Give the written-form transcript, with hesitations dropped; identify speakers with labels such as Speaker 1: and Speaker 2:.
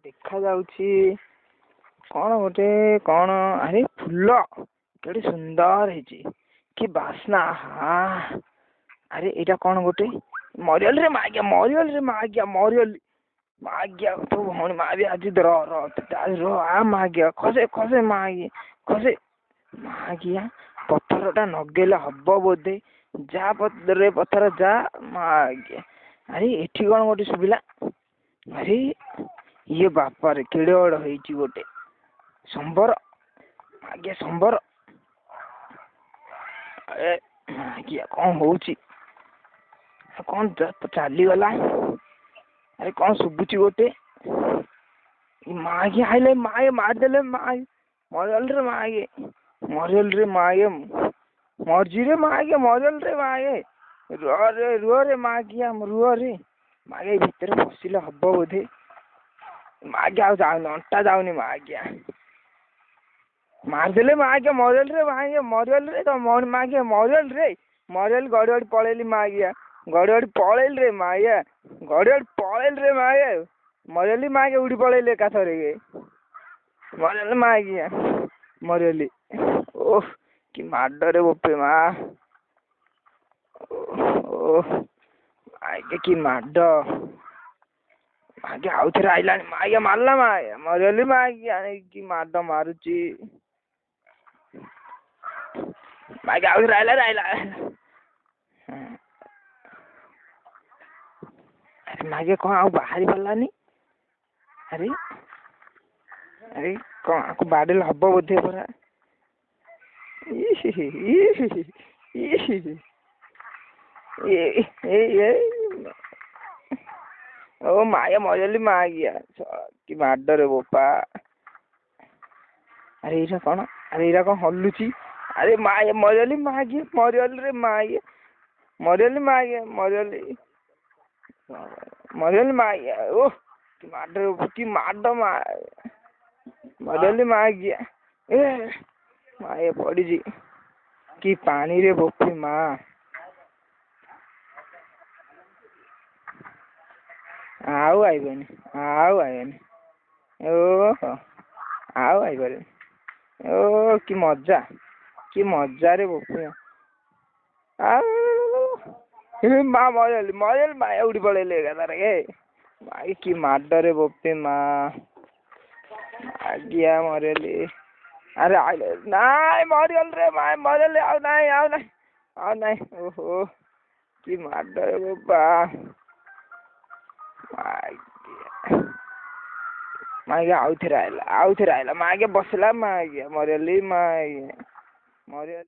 Speaker 1: देखा जाଉଛି कौन गोटे कौन अरे फूल केड़े सुंदर है कि बास्ना हाँ अरे एटा कौन गोटे मरियल रे मरियल मागिया तो भौणी मागे आज रो आ मागिया खसे खसे मागिया खसे मागिया पत्थरटा नगेले हब बोधे जा पत्थर पत्थर जा मागिया अरे एठी कौन गोटे सुबिला अरे ये बापा रे केड़े बड़ होईची गोटे संबर आगे संबर अरे आगे कौन होची कौन चली गला अरे कौन शुभुची गोटे मागे आइले मागे मारदेले मागे मरियल रे मागे मर्जी रे मागे मरियल रे मागे रुह रे मागिया रुह रे मागे भितर पशिले हब बोधे मागे आ जाऊनी अंटा जाऊनी मागिया मारदेले मागे मरियल रे तो मागे मरियल गड़ी गड़ी पड़ेली मागिया गड़ी पड़ेल रे माया गड़ी पड़ेल रे माया मरियली मागे उड़ी पड़ेले एकाथरे मरियल मागिया मरियली ओह कि माड रे बोपे माँ ओह आगे कि माड मागे आउ थे आइला मागे मारला माया मरियली मागिया कि माड मारुची मागे आउ थे आइला अरे मागे कौन आउ बाहरी पड़लानी अरे अरे कौन आपको बाडेल हब बोधे परा ओ माया मरियली मागिया कि माड रे बोपा अरे इरा कौन हल्लुची अरे माया मरियली मागिया मरियल रे मागिया मरियली मागिया मरियली मागिया ओह कि माड मरियली मागिया ए माया पड़ी कि पानी रे बोपी माँ आउ आइबनी ओह आउ आइबनी ओ कि मजा रे बोपी माँ मरियल माया उड़ी पड़ेले एकाथरे मागे कि माड रे बोपे माँ आगिया मरियली अरे आइले नाई मरियल रे माय मरियल आउ नाई ओहो कि माड रे बोपा मागे आउ थे आइला मागे बसला मागे मरियली मागे मरियल